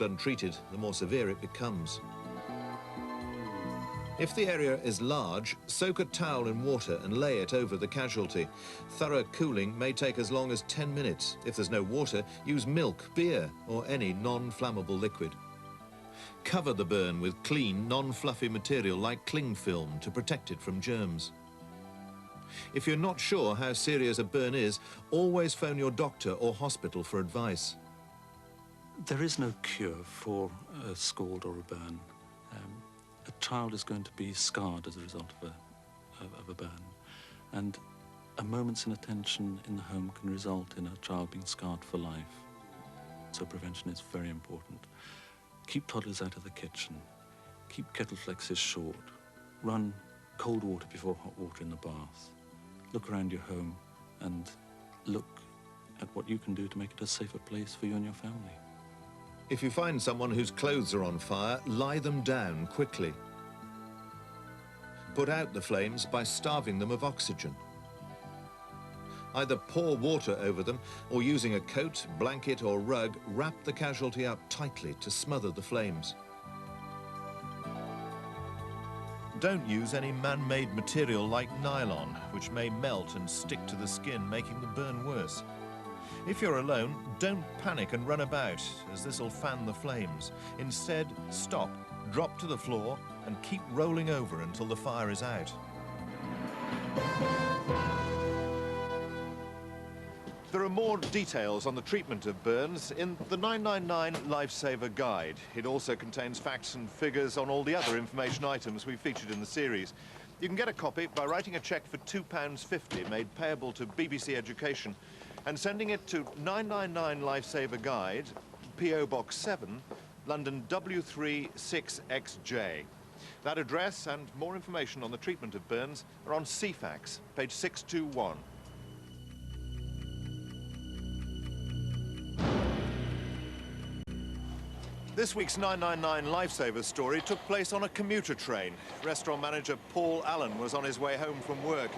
untreated, the more severe it becomes. If the area is large, soak a towel in water and lay it over the casualty. Thorough cooling may take as long as 10 minutes. If there's no water, use milk, beer, or any non-flammable liquid. Cover the burn with clean, non-fluffy material like cling film to protect it from germs. If you're not sure how serious a burn is, always phone your doctor or hospital for advice. There is no cure for a scald or a burn. A child is going to be scarred as a result of a burn, and a moment's inattention in the home can result in a child being scarred for life. So prevention is very important. Keep toddlers out of the kitchen. Keep kettle flexes short. Run cold water before hot water in the bath. Look around your home and look at what you can do to make it a safer place for you and your family. If you find someone whose clothes are on fire, lie them down quickly. Put out the flames by starving them of oxygen. Either pour water over them or using a coat, blanket or rug, wrap the casualty up tightly to smother the flames. Don't use any man-made material like nylon, which may melt and stick to the skin, making the burn worse. If you're alone, don't panic and run about, as this will fan the flames. Instead, stop, drop to the floor, and keep rolling over until the fire is out. There are more details on the treatment of burns in the 999 Lifesaver Guide. It also contains facts and figures on all the other information items we've featured in the series. You can get a copy by writing a cheque for £2.50 made payable to BBC Education and sending it to 999 Lifesaver Guide, P.O. Box 7, London W36XJ. That address and more information on the treatment of burns are on CFAX, page 621. This week's 999 Lifesaver story took place on a commuter train. Restaurant manager Paul Allen was on his way home from work.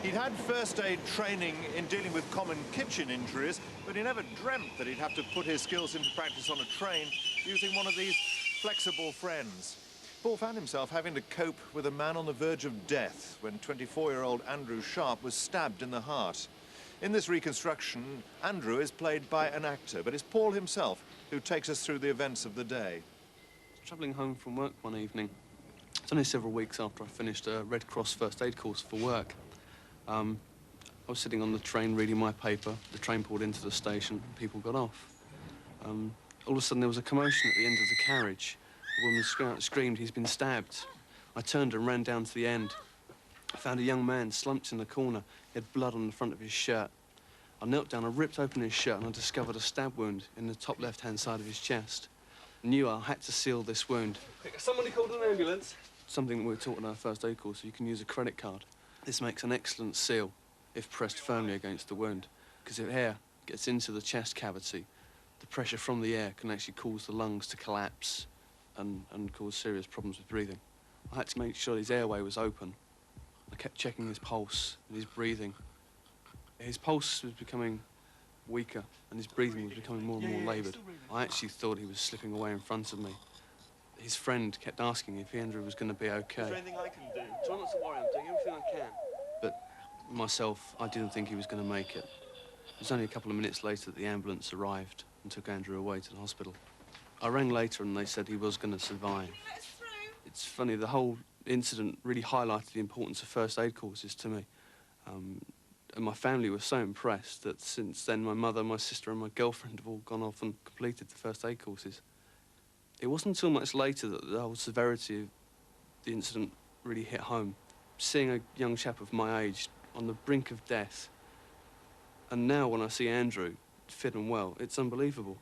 He'd had first aid training in dealing with common kitchen injuries, but he never dreamt that he'd have to put his skills into practice on a train using one of these flexible friends. Paul found himself having to cope with a man on the verge of death when 24-year-old Andrew Sharp was stabbed in the heart. In this reconstruction, Andrew is played by an actor, but it's Paul himself who takes us through the events of the day. Travelling home from work one evening. It's only several weeks after I finished a Red Cross first aid course for work. I was sitting on the train reading my paper. The train pulled into the station and people got off. All of a sudden there was a commotion at the end of the carriage. A woman screamed, "He's been stabbed." I turned and ran down to the end. I found a young man slumped in the corner. He had blood on the front of his shirt. I knelt down, I ripped open his shirt and I discovered a stab wound in the top left-hand side of his chest. I knew I had to seal this wound. Somebody called an ambulance? Something that we were taught in our first aid course, you can use a credit card. This makes an excellent seal if pressed firmly against the wound, because if air gets into the chest cavity, the pressure from the air can actually cause the lungs to collapse and cause serious problems with breathing. I had to make sure his airway was open. I kept checking his pulse and his breathing. His pulse was becoming weaker and his breathing was becoming more and more laboured. I actually thought he was slipping away in front of me. His friend kept asking if Andrew was going to be okay. Is there anything I can do? Try not to worry, I'm doing everything I can. But myself, I didn't think he was going to make it. It was only a couple of minutes later that the ambulance arrived and took Andrew away to the hospital. I rang later and they said he was going to survive. It's funny, the whole incident really highlighted the importance of first aid courses to me. And my family was so impressed that since then my mother, my sister and my girlfriend have all gone off and completed the first aid courses. It wasn't until much later that the whole severity of the incident really hit home. Seeing a young chap of my age on the brink of death, and now when I see Andrew fit and well, it's unbelievable.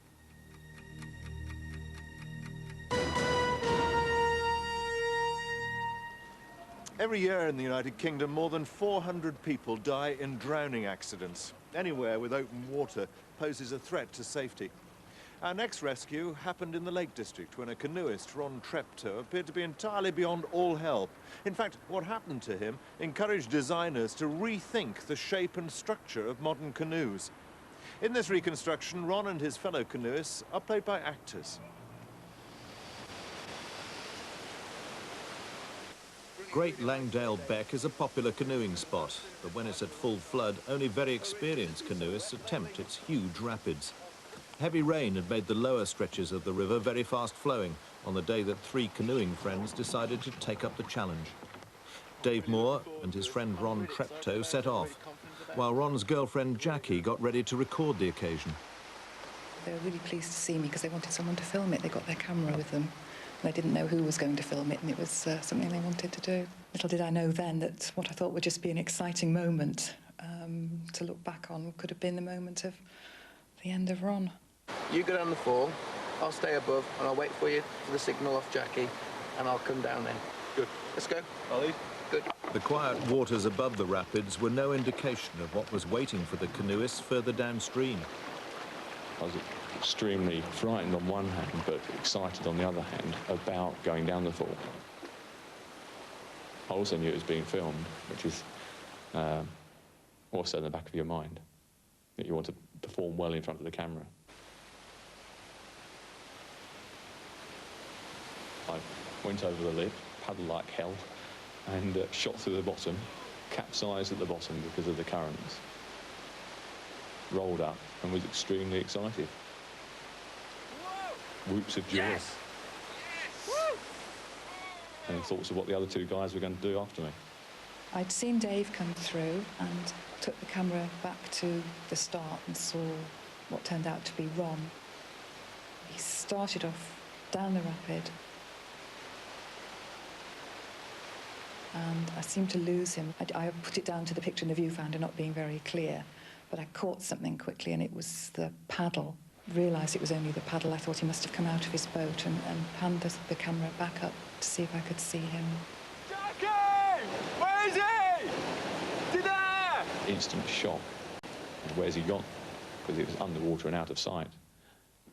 Every year in the United Kingdom, more than 400 people die in drowning accidents. Anywhere with open water poses a threat to safety. Our next rescue happened in the Lake District when a canoeist, Ron Treptow, appeared to be entirely beyond all help. In fact, what happened to him encouraged designers to rethink the shape and structure of modern canoes. In this reconstruction, Ron and his fellow canoeists are played by actors. Great Langdale Beck is a popular canoeing spot, but when it's at full flood, only very experienced canoeists attempt its huge rapids. Heavy rain had made the lower stretches of the river very fast-flowing on the day that 3 canoeing friends decided to take up the challenge. Dave Moore and his friend Ron Treptow set off, while Ron's girlfriend Jackie got ready to record the occasion. They were really pleased to see me because they wanted someone to film it. They got their camera with them. They didn't know who was going to film it, and it was something they wanted to do. Little did I know then that what I thought would just be an exciting moment to look back on could have been the moment of the end of Ron. You go down the fall, I'll stay above, and I'll wait for you for the signal off Jackie, and I'll come down then. Good. Let's go. Ollie? Good. The quiet waters above the rapids were no indication of what was waiting for the canoeists further downstream. I was extremely frightened on one hand, but excited on the other hand about going down the fall. I also knew it was being filmed, which is also in the back of your mind, that you want to perform well in front of the camera. I went over the lip, paddled like hell, and shot through the bottom, capsized at the bottom because of the currents, rolled up and was extremely excited. Whoops of joy. Yes. Yes. And thoughts of what the other 2 guys were going to do after me. I'd seen Dave come through and took the camera back to the start and saw what turned out to be Ron. He started off down the rapid, and I seemed to lose him. I put it down to the picture in the viewfinder not being very clear, but I caught something quickly, and it was the paddle. Realised it was only the paddle. I thought he must have come out of his boat, and panned the camera back up to see if I could see him. Jackie! Where is he? Is he there? Instant shock. Where's he gone? Because it was underwater and out of sight.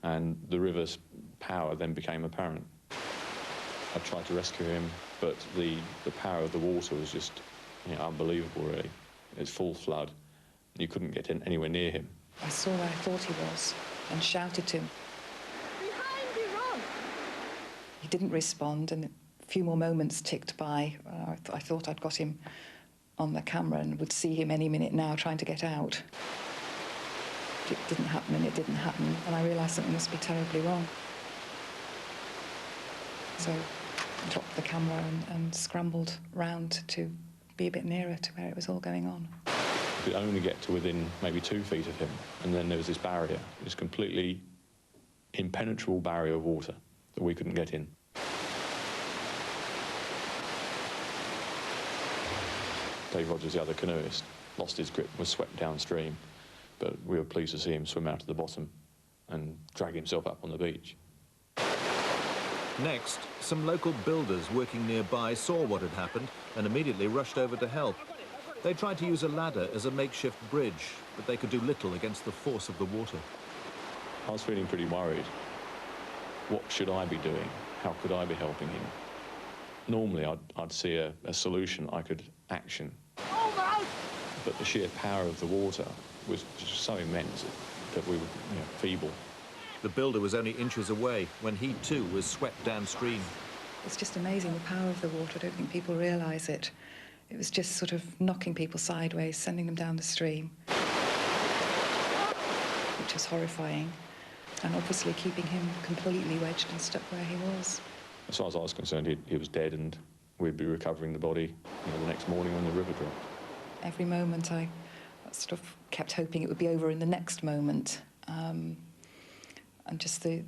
And the river's power then became apparent. I tried to rescue him, but the power of the water was just, you know, unbelievable, really. It's full flood. You couldn't get anywhere near him. I saw where I thought he was and shouted to him. Behind you, Ron! He didn't respond, and a few more moments ticked by. I thought I'd got him on the camera and would see him any minute now trying to get out. It didn't happen, and it didn't happen, and I realised something must be terribly wrong. So I dropped the camera and scrambled round to be a bit nearer to where it was all going on. We could only get to within maybe 2 feet of him, and then there was this barrier, this completely impenetrable barrier of water that we couldn't get in. Dave Rogers, the other canoeist, lost his grip and was swept downstream, but we were pleased to see him swim out to the bottom and drag himself up on the beach. Next, some local builders working nearby saw what had happened and immediately rushed over to help. They tried to use a ladder as a makeshift bridge, but they could do little against the force of the water. I was feeling pretty worried. What should I be doing? How could I be helping him? Normally, I'd see a solution I could action. But the sheer power of the water was just so immense that we were, feeble. The builder was only inches away when he too was swept downstream. It's just amazing, the power of the water. I don't think people realise it. It was just sort of knocking people sideways, sending them down the stream, which was horrifying, and obviously keeping him completely wedged and stuck where he was. As far as I was concerned, he was dead, and we'd be recovering the body the next morning when the river dropped. Every moment I sort of kept hoping it would be over in the next moment. And just the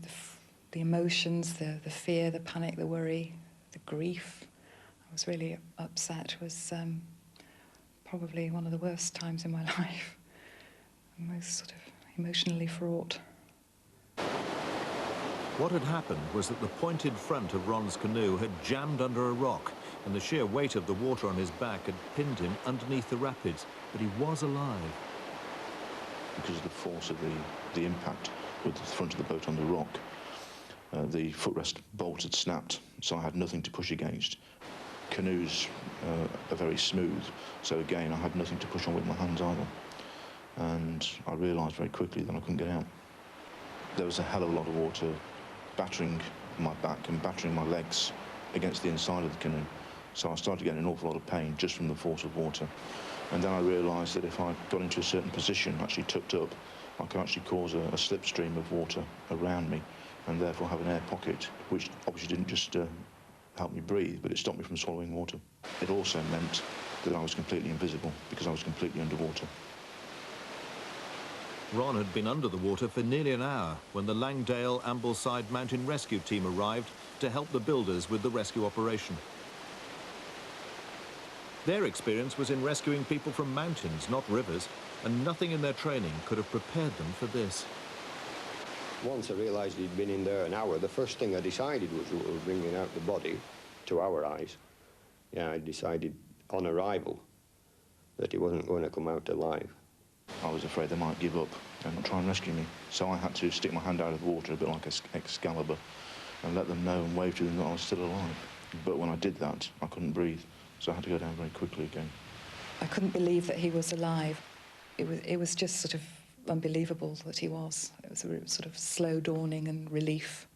emotions, the fear, the panic, the worry, the grief. I was really upset. It was probably one of the worst times in my life. Most sort of emotionally fraught. What had happened was that the pointed front of Ron's canoe had jammed under a rock, and the sheer weight of the water on his back had pinned him underneath the rapids, but he was alive. Because of the force of the impact with the front of the boat on the rock, the footrest bolt had snapped, so I had nothing to push against. Canoes are very smooth, so again I had nothing to push on with my hands either. and I realised very quickly that I couldn't get out. There was a hell of a lot of water battering my back and battering my legs against the inside of the canoe. So I started getting an awful lot of pain just from the force of water. And then I realised that if I got into a certain position, actually tucked up, I could actually cause a slipstream of water around me and therefore have an air pocket, which obviously didn't just help me breathe, but it stopped me from swallowing water. It also meant that I was completely invisible because I was completely underwater. Ron had been under the water for nearly an hour when the Langdale Ambleside Mountain Rescue Team arrived to help the builders with the rescue operation. Their experience was in rescuing people from mountains, not rivers, and nothing in their training could have prepared them for this. Once I realised he'd been in there an hour, the first thing I decided was bringing out the body to our eyes. Yeah, I decided on arrival that he wasn't going to come out alive. I was afraid they might give up and try and rescue me. So I had to stick my hand out of the water a bit like Excalibur and let them know and wave to them that I was still alive. But when I did that, I couldn't breathe, so I had to go down very quickly again. I couldn't believe that he was alive. It was just sort of unbelievable that he was. It was a sort of slow dawning and relief.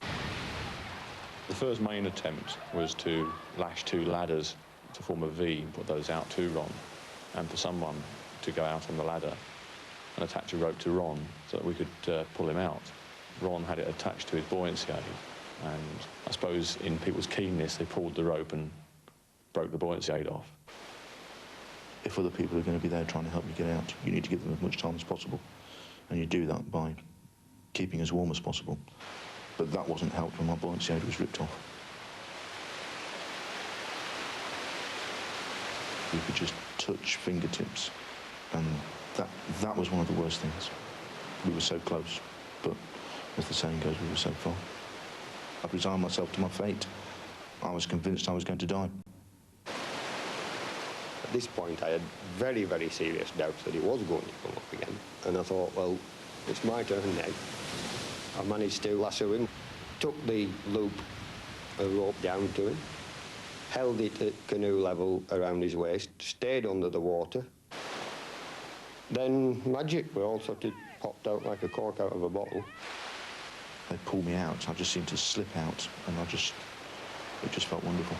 The first main attempt was to lash two ladders to form a V and put those out to Ron, and for someone to go out on the ladder and attach a rope to Ron so that we could pull him out. Ron had it attached to his buoyancy aid, and I suppose in people's keenness they pulled the rope and broke the buoyancy aid off. If other people are going to be there trying to help you get out, you need to give them as much time as possible, and you do that by keeping as warm as possible. But that wasn't helped when my buoyancy aid was ripped off. We could just touch fingertips, and that was one of the worst things. We were so close, but as the saying goes, we were so far. I resigned myself to my fate. I was convinced I was going to die. At this point, I had very, very serious doubts that he was going to come up again. And I thought, well, it's my turn now. I managed to lasso him, took the loop of rope down to him, held it at canoe level around his waist, stayed under the water. Then magic, we all sort of popped out like a cork out of a bottle. They pulled me out. I just seemed to slip out, and it just felt wonderful.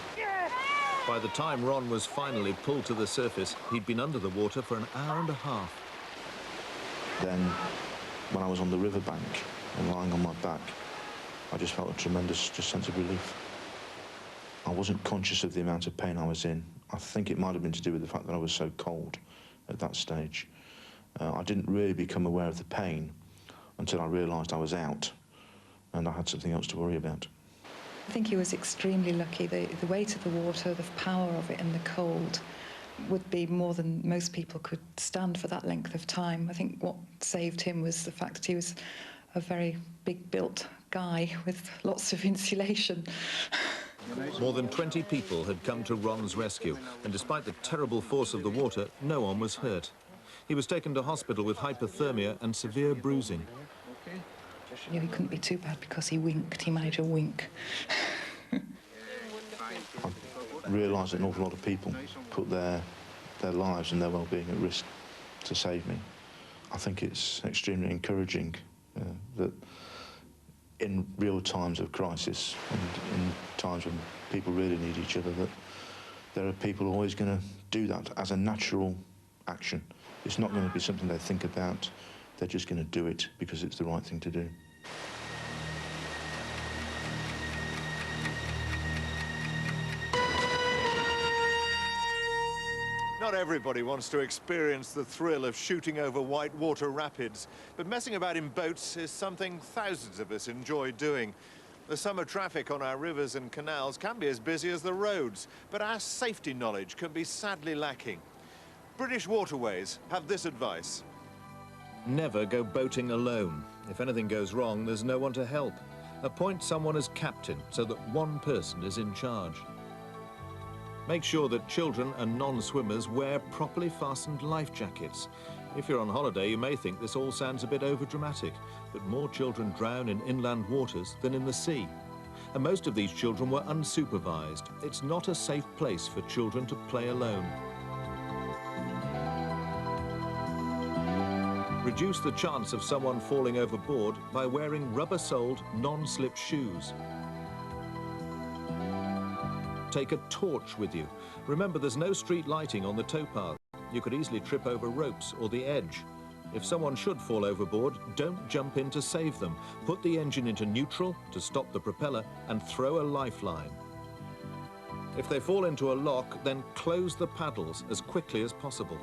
By the time Ron was finally pulled to the surface, he'd been under the water for an hour and a half. Then, when I was on the riverbank and lying on my back, I just felt a tremendous sense of relief. I wasn't conscious of the amount of pain I was in. I think it might have been to do with the fact that I was so cold at that stage. I didn't really become aware of the pain until I realised I was out and I had something else to worry about. I think he was extremely lucky. The weight of the water, the power of it, and the cold would be more than most people could stand for that length of time. I think what saved him was the fact that he was a very big-built guy with lots of insulation. More than 20 people had come to Ron's rescue, and despite the terrible force of the water, no one was hurt. He was taken to hospital with hypothermia and severe bruising. Yeah, he couldn't be too bad because he winked. He managed a wink. I realised that an awful lot of people put their lives and their well-being at risk to save me. I think it's extremely encouraging that in real times of crisis and in times when people really need each other, that there are people always going to do that as a natural action. It's not going to be something they think about. They're just going to do it because it's the right thing to do. Not everybody wants to experience the thrill of shooting over whitewater rapids, but messing about in boats is something thousands of us enjoy doing. The summer traffic on our rivers and canals can be as busy as the roads, but our safety knowledge can be sadly lacking. British Waterways have this advice. Never go boating alone. If anything goes wrong, there's no one to help. Appoint someone as captain so that one person is in charge. Make sure that children and non-swimmers wear properly fastened life jackets. If you're on holiday, you may think this all sounds a bit overdramatic, but more children drown in inland waters than in the sea. And most of these children were unsupervised. It's not a safe place for children to play alone. Reduce the chance of someone falling overboard by wearing rubber-soled, non-slip shoes. Take a torch with you. Remember, there's no street lighting on the towpath. You could easily trip over ropes or the edge. If someone should fall overboard, don't jump in to save them. Put the engine into neutral to stop the propeller and throw a lifeline. If they fall into a lock, then close the paddles as quickly as possible.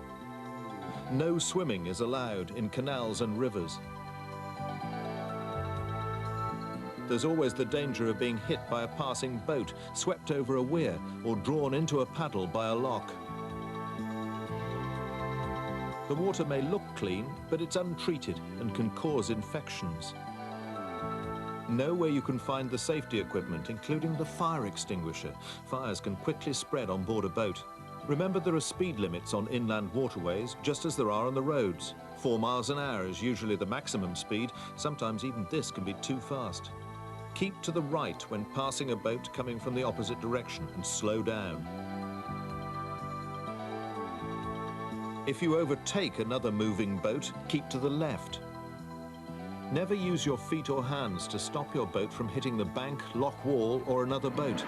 No swimming is allowed in canals and rivers. There's always the danger of being hit by a passing boat, swept over a weir, or drawn into a paddle by a lock. The water may look clean, but it's untreated and can cause infections. Know where you can find the safety equipment, including the fire extinguisher. Fires can quickly spread on board a boat. Remember, there are speed limits on inland waterways, just as there are on the roads. 4 miles an hour is usually the maximum speed. Sometimes even this can be too fast. Keep to the right when passing a boat coming from the opposite direction and slow down. If you overtake another moving boat, keep to the left. Never use your feet or hands to stop your boat from hitting the bank, lock wall, or another boat.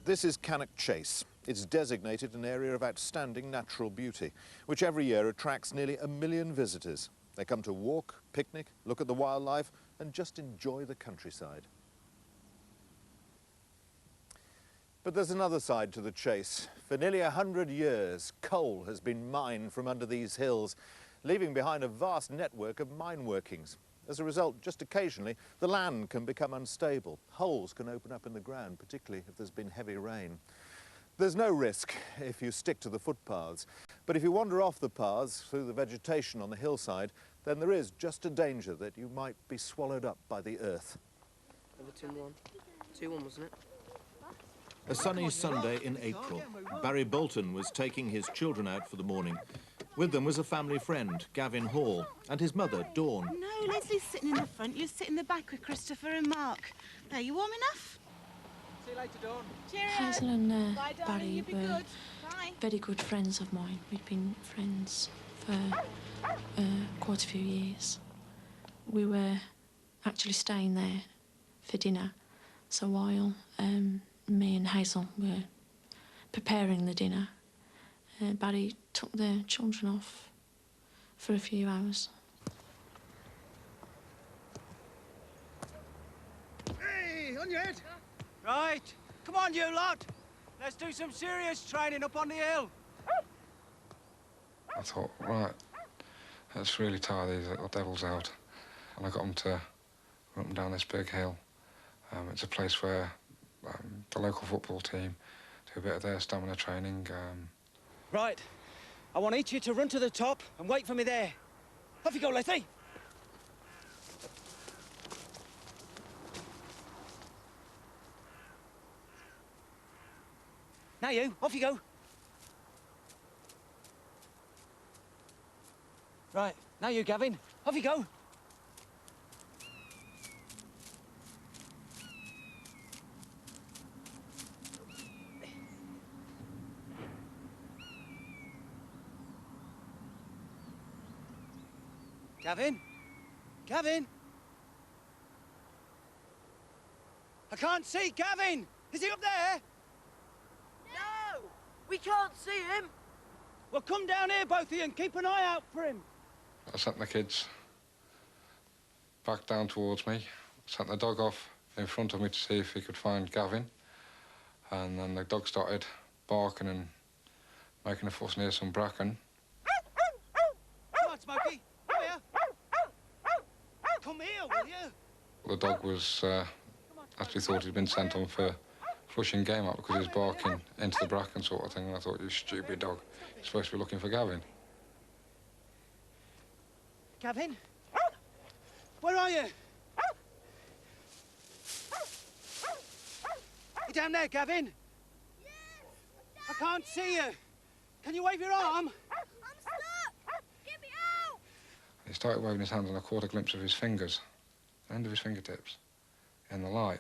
This is Cannock Chase. It's designated an area of outstanding natural beauty, which every year attracts nearly 1 million visitors. They come to walk, picnic, look at the wildlife, and just enjoy the countryside. But there's another side to the chase. For nearly 100 years, coal has been mined from under these hills, leaving behind a vast network of mine workings. As a result, just occasionally, the land can become unstable. Holes can open up in the ground, particularly if there's been heavy rain. There's no risk if you stick to the footpaths, but if you wander off the paths through the vegetation on the hillside, then there is just a danger that you might be swallowed up by the earth. Number 2-1, wasn't it? A sunny Sunday in April. Barry Bolton was taking his children out for the morning. With them was a family friend, Gavin Hall, and his mother, Dawn. No, Leslie's sitting in the front. You sit in the back with Christopher and Mark. There, you warm enough? See you later, Dawn. Cheerio. Hazel and Bye, darling. Barry You be were good. Bye. very good friends of mine. We'd been friends for quite a few years. We were actually staying there for dinner. So while me and Hazel were preparing the dinner, Barry took the children off for a few hours. Hey, on your head. Right. Come on, you lot. Let's do some serious training up on the hill. I thought, right, let's really tire these little devils out. And I got them to run down this big hill. It's a place where the local football team do a bit of their stamina training. Right. I want each of you to run to the top and wait for me there. Off you go, Letty. Now you, off you go. Right, now you, Gavin. Off you go. Gavin? Gavin? I can't see Gavin! Is he up there? No! We can't see him! Well, come down here, both of you, and keep an eye out for him. I sent the kids back down towards me, sent the dog off in front of me to see if he could find Gavin. And then the dog started barking and making a fuss near some bracken. Come on, Smokey. Come here. Come here, will you? The dog was actually thought he'd been sent on for flushing game up because he was barking into the bracken sort of thing. And I thought, you stupid dog, you're supposed to be looking for Gavin. Gavin? Where are you? You down there, Gavin? Yes! I can't see you. Can you wave your arm? I'm stuck! Get me out! He started waving his hands and I caught a glimpse of his fingers, the end of his fingertips, in the light.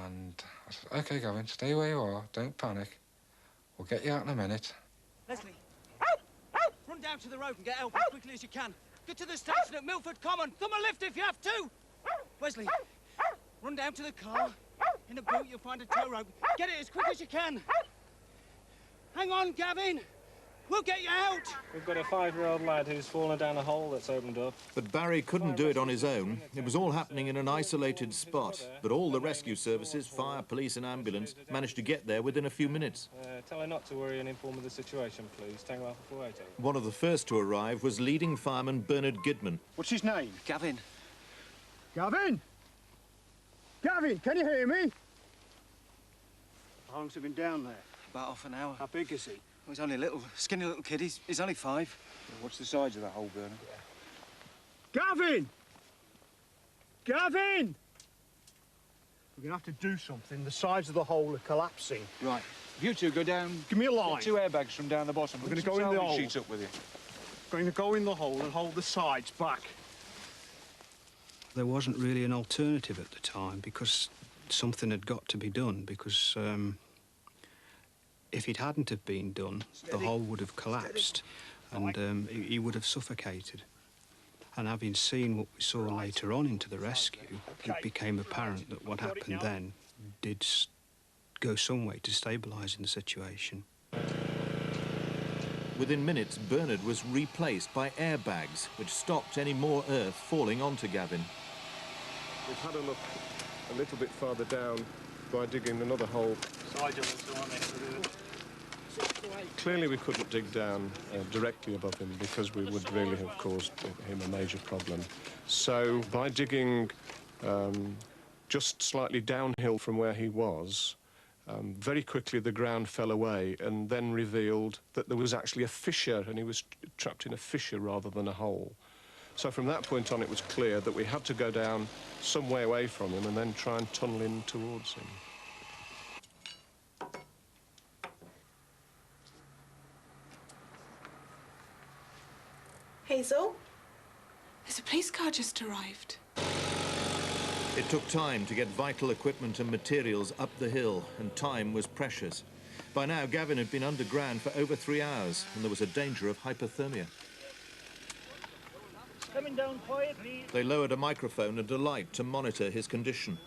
And I said, OK, Gavin, stay where you are, don't panic. We'll get you out in a minute. Leslie, run down to the road and get help as quickly as you can. Get to the station at Milford Common. Come and lift if you have to. Wesley, run down to the car. In a boot, you'll find a tow rope. Get it as quick as you can. Hang on, Gavin. We'll get you out. We've got a 5-year-old lad who's fallen down a hole that's opened up. But Barry couldn't do it on his own. It was all happening in an isolated spot. But all the rescue services, fire, police and ambulance, managed to get there within a few minutes. Tell her not to worry and inform of the situation, please. Tango Alpha 480. One of the first to arrive was leading fireman Bernard Gidman. What's his name? Gavin. Gavin? Gavin, can you hear me? How long's he been down there? About half an hour. How big is he? Well, he's only a little, skinny little kid. He's only 5. What's the size of that hole, Bernard? Gavin! Gavin! We're going to have to do something. The sides of the hole are collapsing. Right. You two go down. Give me a line. Get 2 airbags from down the bottom. We're going to go in the hole. Sheets up with you. Going to go in the hole and hold the sides back. There wasn't really an alternative at the time because something had got to be done because if it hadn't have been done, the hole would have collapsed and he would have suffocated. And having seen what we saw later on into the rescue, it became apparent that what happened then did go some way to stabilising the situation. Within minutes, Bernard was replaced by airbags, which stopped any more earth falling onto Gavin. We've had a look a little bit farther down by digging another hole. Clearly we couldn't dig down directly above him because we would really have caused him a major problem. So by digging just slightly downhill from where he was, very quickly the ground fell away and then revealed that there was actually a fissure and he was trapped in a fissure rather than a hole. So from that point on it was clear that we had to go down some way away from him and then try and tunnel in towards him. Hazel, there's a police car just arrived. It took time to get vital equipment and materials up the hill, and time was precious. By now, Gavin had been underground for over 3 hours, and there was a danger of hypothermia. Coming down quietly. They lowered a microphone and a light to monitor his condition.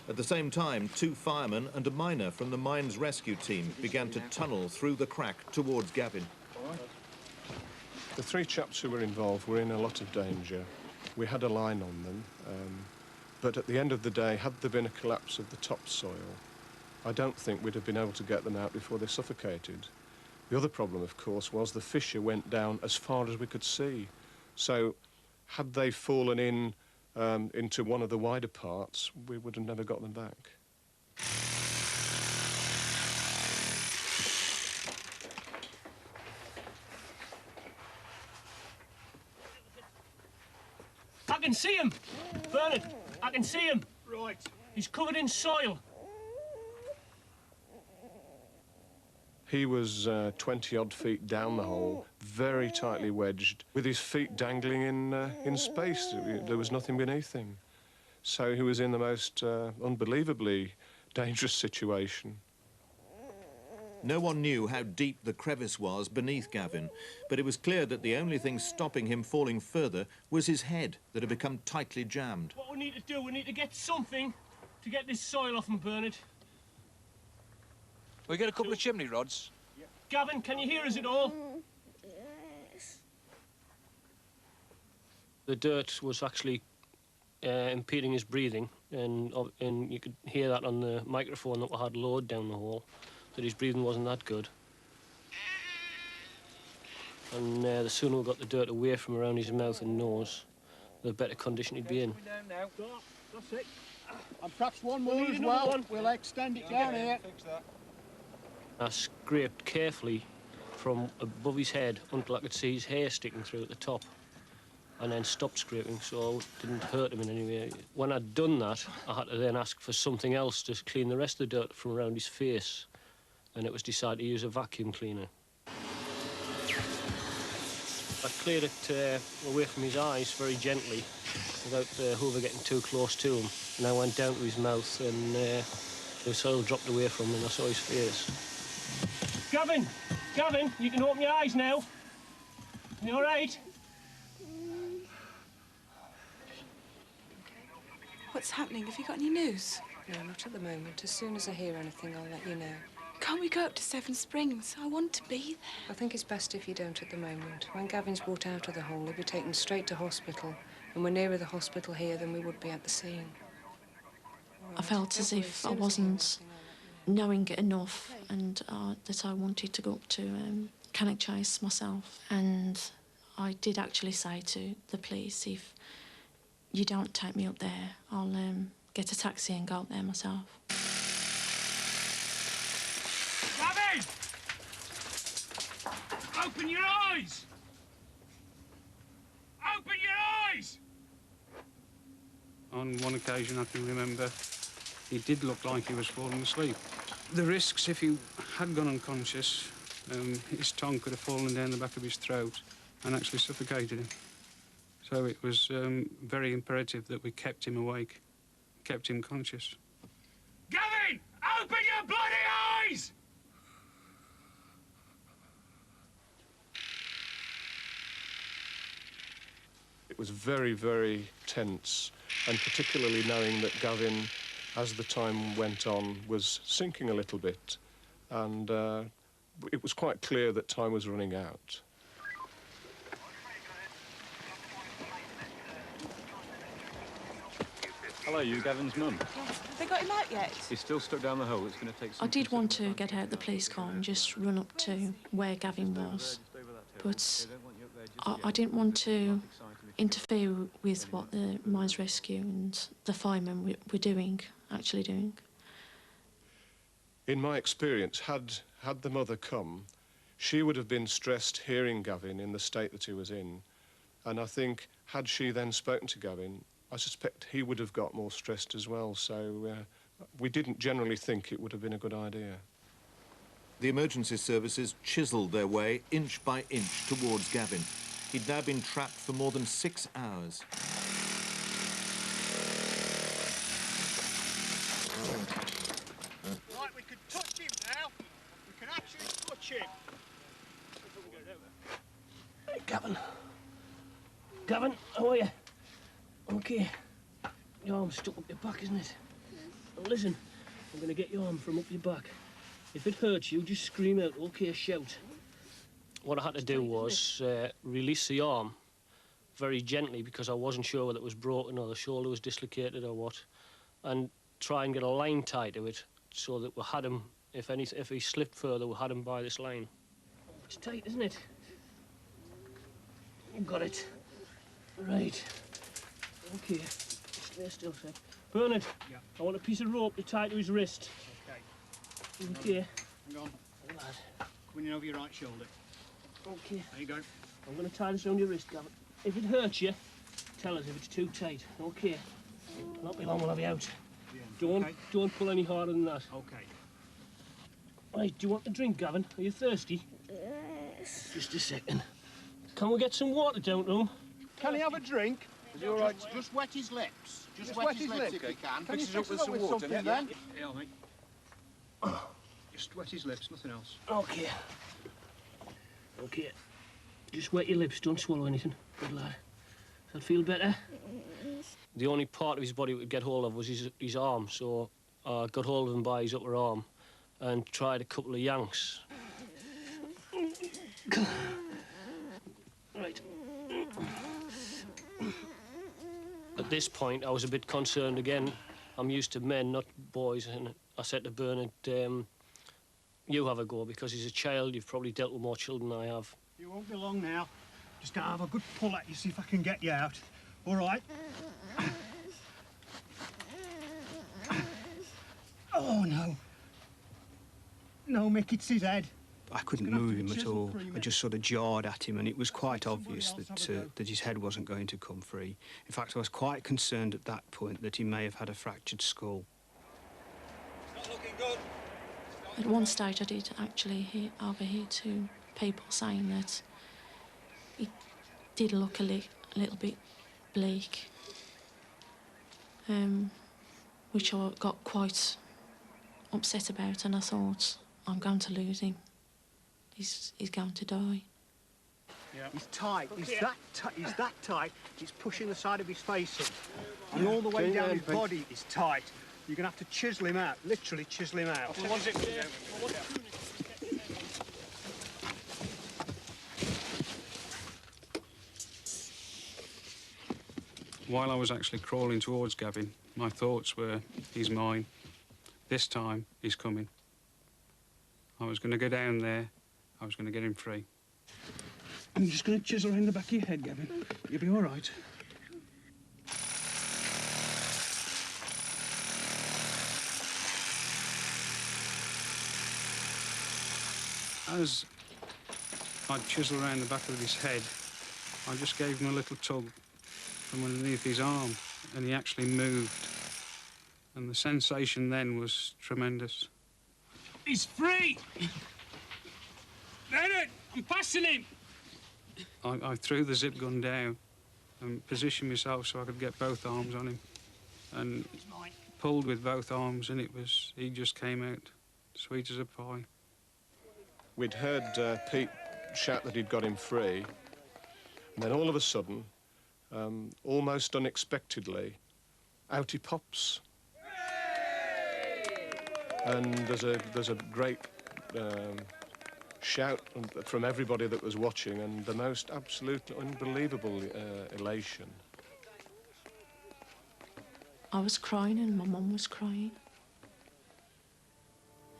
At the same time, 2 firemen and a miner from the mine's rescue team began to tunnel through the crack towards Gavin. The 3 chaps who were involved were in a lot of danger. We had a line on them, but at the end of the day, had there been a collapse of the topsoil, I don't think we'd have been able to get them out before they suffocated. The other problem, of course, was the fissure went down as far as we could see. So had they fallen in into one of the wider parts, we would have never got them back. I can see him! Bernard, I can see him! Right. He's covered in soil. He was 20-odd feet down the hole, very tightly wedged, with his feet dangling in space. There was nothing beneath him. So he was in the most unbelievably dangerous situation. No one knew how deep the crevice was beneath Gavin, but it was clear that the only thing stopping him falling further was his head that had become tightly jammed. What we need to do, we need to get something to get this soil off him, Bernard. We get a couple of chimney rods. Gavin, can you hear us at all? Yes. The dirt was actually impeding his breathing, and you could hear that on the microphone that we had lowered down the hole, that his breathing wasn't that good. And the sooner we got the dirt away from around his mouth and nose, the better condition he'd be in. That's it. And perhaps one more as well. We'll extend it down here. I scraped carefully from above his head until I could see his hair sticking through at the top, and then stopped scraping so it didn't hurt him in any way. When I'd done that, I had to then ask for something else to clean the rest of the dirt from around his face, and it was decided to use a vacuum cleaner. I cleared it away from his eyes very gently, without Hoover getting too close to him, and I went down to his mouth and The soil dropped away from him and I saw his face. Gavin! Gavin, you can open your eyes now. You all right? What's happening? Have you got any news? No, not at the moment. As soon as I hear anything, I'll let you know. Can't we go up to Seven Springs? I want to be there. I think it's best if you don't at the moment. When Gavin's brought out of the hole, he'll be taken straight to hospital. And we're nearer the hospital here than we would be at the scene. I felt as if I wasn't knowing it enough and that I wanted to go up to Cannock Chase myself. And I did actually say to the police, if you don't take me up there, I'll get a taxi and go up there myself. Gavin! Open your eyes! Open your eyes! On one occasion, I can remember, he did look like he was falling asleep. The risks, if he had gone unconscious, his tongue could have fallen down the back of his throat and actually suffocated him. So it was very imperative that we kept him awake, kept him conscious. Gavin! Open your bloody eyes! It was very, very tense, and particularly knowing that Gavin, as the time went on, was sinking a little bit, and it was quite clear that time was running out. Hello, you Gavin's mum. Yes. Have they got him out yet? He's still stuck down the hole. It's going to take some... I did want to get out the police car and just run up to where Gavin was, but I didn't want to interfere with what the Mines Rescue and the firemen were doing, actually doing. In my experience, had the mother come, she would have been stressed hearing Gavin in the state that he was in, and I think had she then spoken to Gavin, I suspect he would have got more stressed as well, so we didn't generally think it would have been a good idea. The emergency services chiselled their way inch by inch towards Gavin. He'd now been trapped for more than 6 hours. Right, we can touch him now. We can actually touch him. Hey, Gavin. Gavin, how are you? Okay. Your arm's stuck up your back, isn't it? Now listen, I'm going to get your arm from up your back. If it hurts you, just scream out, okay, shout. What I had to do was release the arm very gently because I wasn't sure whether it was broken or the shoulder was dislocated or what, and try and get a line tied to it so that we had him, if he slipped further, we had him by this line. It's tight, isn't it? You've got it. Right. Okay. Stay still, sir. Bernard, yeah. I want a piece of rope to tie to his wrist. Okay. Okay. Hang on. Lad. Coming in over your right shoulder. Okay. There you go. I'm going to tie this around your wrist, Gavin. If it hurts you, tell us if it's too tight. Okay. Not be long, we'll have you out. Yeah. Don't pull any harder than that. Okay. Right, do you want the drink, Gavin? Are you thirsty? Yes. Just a second. Can we get some water down to him? Can he have a drink? Is he all right? Just wet his lips. Just wet his lips if you can. Can you Mix it up fix with it up some with water, something yeah? then? Yeah, mate. Just wet his lips, nothing else. Okay. Okay. Just wet your lips, don't swallow anything. Good lad. Does that feel better? The only part of his body we could get hold of was his arm, so I got hold of him by his upper arm and tried a couple of yanks. Right. At this point, I was a bit concerned again. I'm used to men, not boys, and I said to Bernard, you have a go, because he's a child. You've probably dealt with more children than I have. You won't be long now. Just gonna have a good pull at you, see if I can get you out. All right? Oh, no. No, Mick, it's his head. I couldn't move him at all. I just sort of jarred at him, and it was quite obvious that his head wasn't going to come free. In fact, I was quite concerned at that point that he may have had a fractured skull. Not looking good. At one stage, I did actually overhear two people saying that it did look a little bit bleak, which I got quite upset about, and I thought, I'm going to lose him. He's going to die. Yeah. He's tight. He's that tight. He's pushing the side of his face in. And all the way down his body is tight. You're going to have to chisel him out, literally chisel him out. While I was actually crawling towards Gavin, my thoughts were, he's mine. This time, he's coming. I was going to go down there. I was going to get him free. I'm just going to chisel around the back of your head, Gavin. You'll be all right. As I chiseled around the back of his head, I just gave him a little tug from underneath his arm, and he actually moved. And the sensation then was tremendous. He's free! Bennett, I'm passing him! I threw the zip gun down and positioned myself so I could get both arms on him, and pulled with both arms, and he just came out sweet as a pie. We'd heard Pete shout that he'd got him free, and then all of a sudden, almost unexpectedly, out he pops. And there's a great shout from everybody that was watching, and the most absolutely unbelievable elation. I was crying and my mum was crying.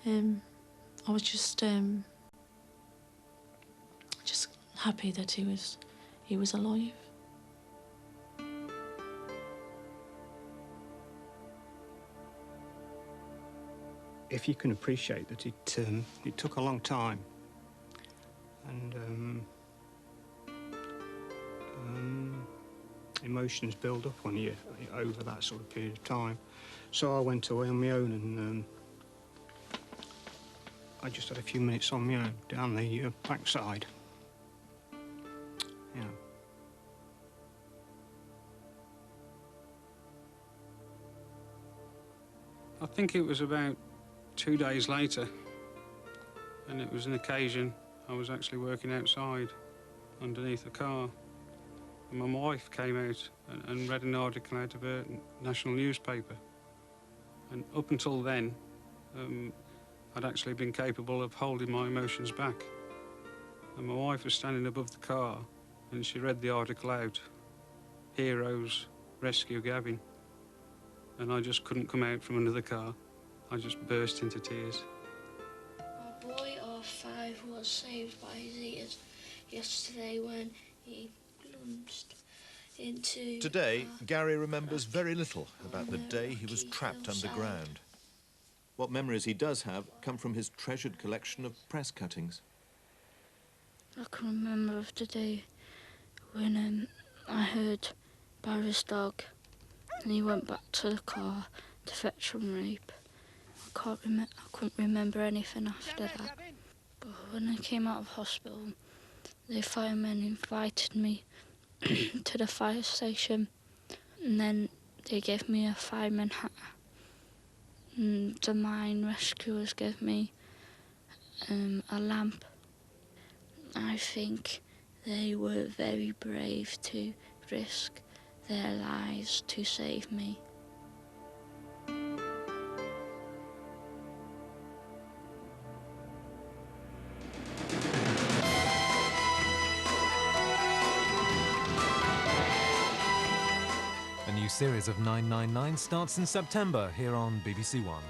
I was just happy that he was alive. If you can appreciate that it took a long time, and emotions build up on you over that sort of period of time. So I went away on my own, and I just had a few minutes on my own down the backside. Yeah. I think it was about 2 days later, and it was an occasion I was actually working outside underneath a car, and my wife came out and read an article out of a national newspaper. And up until then, I'd actually been capable of holding my emotions back. And my wife was standing above the car, and she read the article out, "Heroes Rescue Gavin." And I just couldn't come out from under the car. I just burst into tears. A boy of 5 was saved by his ears yesterday when he plunged into... Today, Gary remembers very little about the day he was trapped underground. What memories he does have come from his treasured collection of press cuttings. I can remember of the day when I heard Barry's dog and he went back to the car to fetch from Rape. I couldn't remember anything after that. But when I came out of hospital, the firemen invited me to the fire station, and then they gave me a fireman hat. And the mine rescuers gave me a lamp. I think they were very brave to risk their lives to save me. A new series of 999 starts in September here on BBC One.